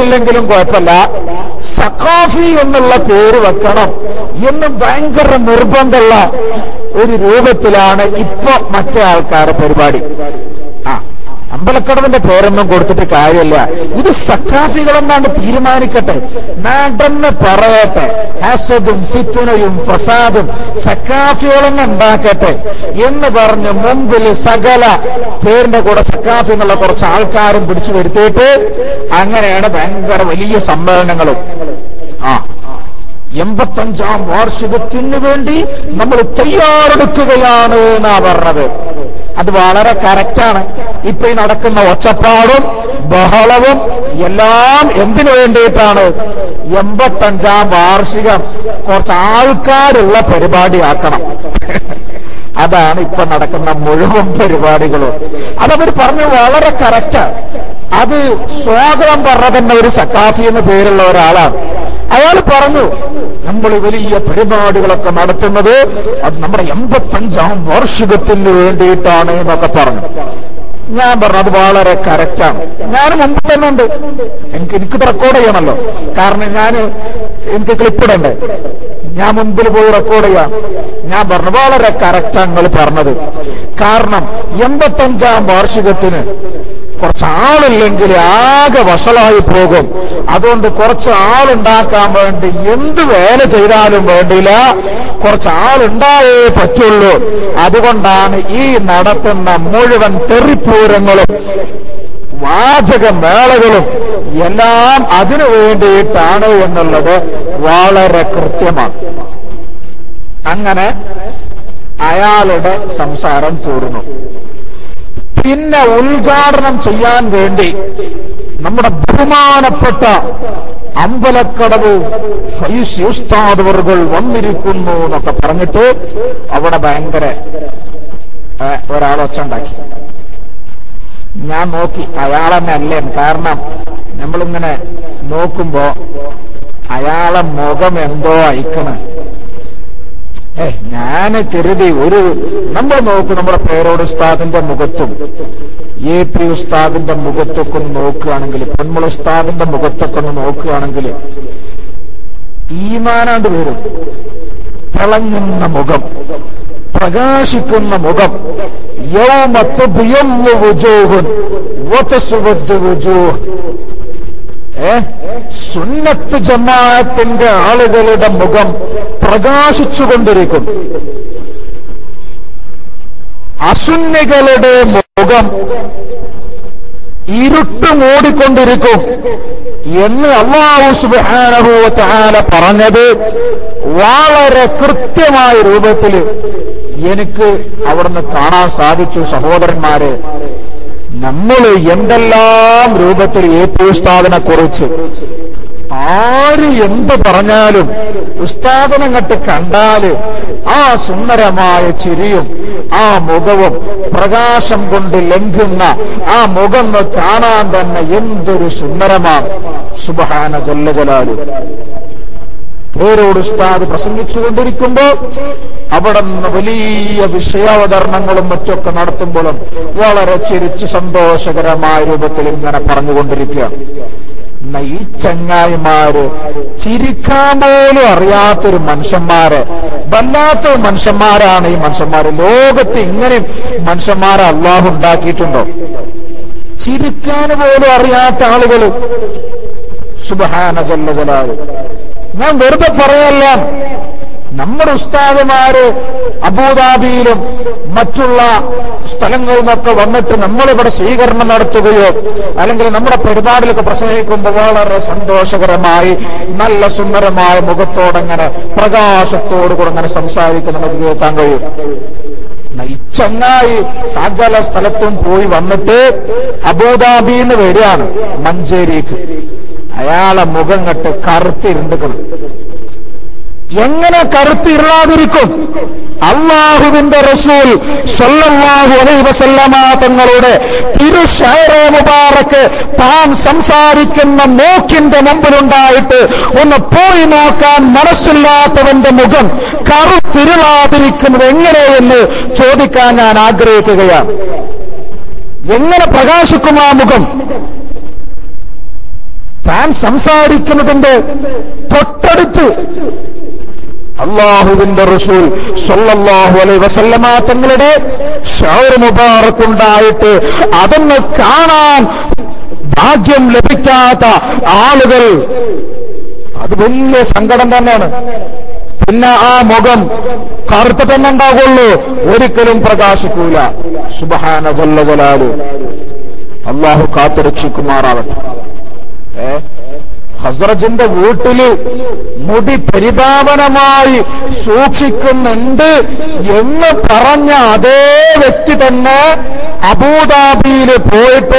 ില്ലെങ്കിലും കുഴപ്പമില്ല, സഖാഫി എന്നുള്ള പേര് വെക്കണം എന്ന് ഭയങ്കര നിർബന്ധമുള്ള ഒരു രൂപത്തിലാണ് ഇപ്പൊ മറ്റേ ആൾക്കാരുടെ പരിപാടി. അമ്പലക്കടവിന്റെ പേരൊന്നും കൊടുത്തിട്ട് കാര്യമില്ല, ഇത് സഖാഫികളെന്നാണ് തീരുമാനിക്കട്ടെ, നടന്ന് പറയട്ടെ, ഹസദും ഫിത്നയും ഫസാദും സഖാഫികളെന്ന് ഉണ്ടാക്കട്ടെ എന്ന് പറഞ്ഞ് മുമ്പിൽ സകല പേരിന്റെ കൂടെ സഖാഫി എന്നുള്ള കുറച്ച് ആൾക്കാരും പിടിച്ചു വരുത്തിയിട്ട് അങ്ങനെയാണ് ഭയങ്കര വലിയ സമ്മേളനങ്ങളും. 85ാം വാർഷികത്തിന് വേണ്ടി നമ്മൾ തയ്യാറെടുക്കുകയാണ് എന്നാ പറഞ്ഞത്. അത് വളരെ കറക്റ്റാണ്. ഇപ്പൊ ഈ നടക്കുന്ന ഒച്ചപ്പാടും ബഹളവും എല്ലാം എന്തിനു വേണ്ടിയിട്ടാണ്? 85ാം വാർഷികം കുറച്ച് ആൾക്കാരുള്ള പരിപാടിയാക്കണം. അതാണ് ഇപ്പൊ നടക്കുന്ന മുഴുവൻ പരിപാടികളും. അതവർ പറഞ്ഞു വളരെ കറക്റ്റാണ്. അത് സ്വാഗതം പറഞ്ഞ തന്നെ ഒരു സഖാഫി എന്ന് പേരുള്ള ഒരാളാണ്. അയാൾ പറഞ്ഞു, നമ്മൾ വലിയ പരിപാടികളൊക്കെ നടത്തുന്നത് അത് നമ്മുടെ 85ാം വാർഷികത്തിന് വേണ്ടിയിട്ടാണ് എന്നൊക്കെ പറഞ്ഞു. ഞാൻ പറഞ്ഞു അത് വളരെ കറക്റ്റാണ്. ഞാൻ മുമ്പ് തന്നെ ഉണ്ട്, എനിക്ക് റെക്കോർഡ് ചെയ്യണമല്ലോ, കാരണം എനിക്ക് ക്ലിപ്പിടണ്ടേ, ഞാൻ മുൻപിൽ പോയി റെക്കോർഡ് ചെയ്യാം. ഞാൻ പറഞ്ഞു വളരെ കറക്റ്റാണ് നിങ്ങൾ പറഞ്ഞത്. കാരണം 85ാം വാർഷികത്തിന് കുറച്ച് ആളില്ലെങ്കിൽ ആകെ വഷളായി പോകും. അതുകൊണ്ട് കുറച്ച് ആളുണ്ടാക്കാൻ വേണ്ടി എന്ത് വേല ചെയ്താലും വേണ്ടില്ല, കുറച്ച് ആളുണ്ടായേ പറ്റുള്ളൂ. അതുകൊണ്ടാണ് ഈ നടത്തുന്ന മുഴുവൻ തെറിപ്പൂരങ്ങളും വാചകമേളകളും എല്ലാം അതിനു വേണ്ടിയിട്ടാണ് എന്നുള്ളത് വളരെ കൃത്യമാണ്. അങ്ങനെ അയാളുടെ സംസാരം തീർന്നു. പിന്നെ ഉദ്ഘാടനം ചെയ്യാൻ വേണ്ടി നമ്മുടെ ബഹുമാനപ്പെട്ട അമ്പലക്കടവ് ഫൈസി ഉസ്താദ് അവറുകൾ വന്നിരിക്കുന്നു എന്നൊക്കെ പറഞ്ഞിട്ട് അവിടെ ഭയങ്കര ഒരാളൊച്ച ഉണ്ടാക്കി. ഞാൻ നോക്കി, അയാളെന്നെ അല്ലേ, കാരണം നമ്മളിങ്ങനെ നോക്കുമ്പോ അയാളെ മുഖം എന്തോ അയക്കണ. ഞാൻ കരുതി നമ്മൾ നോക്കും, നമ്മുടെ പേരോട് ഉസ്താദിന്റെ മുഖത്തും AP ഉസ്താദിന്റെ മുഖത്തൊക്കെ ഒന്ന് നോക്കുകയാണെങ്കിൽ, പൊന്മുള ഉസ്താദിന്റെ മുഖത്തൊക്കെ ഒന്ന് നോക്കുകയാണെങ്കിൽ ഈമാനാണ്ട് വരും. തിളങ്ങുന്ന മുഖം, പ്രകാശിക്കുന്ന മുഖം. യൗമ തുബ്യല്ലു വുജൂഹുൻ വതസ്വദ്ദു വുജൂഹ്. സുന്നത്ത് ജമാഅത്തിന്റെ ആളുകളുടെ മുഖം പ്രകാശിച്ചുകൊണ്ടിരിക്കും, അസുന്നികളുടെ മുഖം ഇരുട്ട് മൂടിക്കൊണ്ടിരിക്കും എന്ന് അല്ലാഹു സുബ്ഹാനഹു വ തആല പറഞ്ഞത് വളരെ കൃത്യമായ രൂപത്തിൽ എനിക്ക് അവിടുന്ന് കാണാൻ സാധിച്ചു. സഹോദരന്മാരെ, നമ്മൾ എന്തെല്ലാം രൂപത്തിൽ AP ഉസ്താദിനെ കുറിച്ച് ആര് എന്ത് പറഞ്ഞാലും ഉസ്താദിനങ്ങട്ട് കണ്ടാല് ആ സുന്ദരമായ ചിരിയും ആ മുഖവും പ്രകാശം കൊണ്ട് ലംഘുന്ന ആ മുഖം കാണാൻ തന്നെ എന്തൊരു സുന്ദരമാണ്. സുബ്ഹാന ജല്ല ജലാലു. പേരോട് ഉസ്താദ് പ്രസംഗിച്ചുകൊണ്ടിരിക്കുമ്പോ അവിടെ നിന്ന് വലിയ വിഷയാവതരണങ്ങളും മറ്റൊക്കെ നടത്തുമ്പോഴും വളരെ ചിരിച്ച് സന്തോഷകരമായ രൂപത്തിൽ ഇങ്ങനെ പറഞ്ഞുകൊണ്ടിരിക്കുക. ഈ ചങ്ങായിമാര് ചിരിക്കാൻ പോലും അറിയാത്തൊരു മനുഷ്യന്മാര്, വല്ലാത്തൊരു മനുഷ്യന്മാരാണ് ഈ മനുഷ്യന്മാര്. ലോകത്ത് ഇങ്ങനെ മനുഷ്യന്മാരെ അള്ളാഹു ഉണ്ടാക്കിയിട്ടുണ്ടോ? ചിരിക്കാൻ പോലും അറിയാത്ത ആളുകള്. സുബ്ഹാന ജല്ല ജലാലു. ഞാൻ വെറുതെ പറയല്ല, നമ്മുടെ ഉസ്താദുമാര് അബൂദാബിയിലും മറ്റുള്ള സ്ഥലങ്ങളിൽ നിന്നൊക്കെ വന്നിട്ട് നമ്മളിവിടെ സ്വീകരണം നടത്തുകയോ അല്ലെങ്കിൽ നമ്മുടെ പരിപാടിയിലൊക്കെ പ്രസംഗിക്കുമ്പോൾ വളരെ സന്തോഷകരമായി നല്ല സുന്ദരമായ മുഖത്തോടങ്ങനെ പ്രകാശത്തോടുകൂടെ അങ്ങനെ സംസാരിക്കുന്ന നമുക്ക് കേൾക്കാൻ കഴിയും. ചങ്ങായി സകല സ്ഥലത്തും പോയി വന്നിട്ട് അബൂദാബിന്ന് വരികയാണ് മഞ്ചേരിക്ക്. അയാളെ മുഖം കെട്ട് കറുത്തിരുണ്ടുക്കണം. എങ്ങനെ കറുത്തിരുളാതിരിക്കും? അല്ലാഹുവിന്റെ റസൂൽ സ്വല്ലല്ലാഹു അലൈഹി വസല്ലമ തങ്ങളുടെ തിരുശഅറേ മുബാറക്ക് താൻ സംസാരിക്കുന്ന മൂക്കിന്റെ മുമ്പിലുണ്ടായിട്ട് ഒന്ന് പോയി നോക്കാൻ മനസ്സില്ലാത്തവന്റെ മുഖം കറുത്തിരുളാതിരിക്കുന്നത് എങ്ങനെയെന്ന് ചോദിക്കാൻ ഞാൻ ആഗ്രഹിക്കുകയാണ്. എങ്ങനെ പ്രകാശിക്കും ആ മുഖം? താൻ സംസാരിക്കുന്നതിന്റെ തൊട്ടടുത്ത് അല്ലാഹുവിന്റെ റസൂൽ സ്വല്ലല്ലാഹു അലൈഹി വസല്ലമ തങ്ങളുടെ ഷൗർ മുബാറക് ഉണ്ടായിട്ട് അതൊന്ന് കാണാൻ ഭാഗ്യം ലഭിക്കാത്ത ആളുകൾ, അത് വലിയ സങ്കടം തന്നെയാണ്. പിന്നെ ആ മുഖം കറുത്തിട്ട് തന്നെ ഉണ്ടാകുള്ളൂ, ഒരിക്കലും പ്രകാശിക്കൂല. സുബ്ഹാന ജല്ല ജലാലു. അല്ലാഹു കാത്തുരക്ഷിക്കുമാറാവട്ടെ. ഖസ്റജിന്റെ വീട്ടില് മുടി പരിപാവനമായി സൂക്ഷിക്കുന്നുണ്ട് എന്ന് പറഞ്ഞ അതേ വ്യക്തി തന്നെ അബൂദാബിയിൽ പോയിട്ട്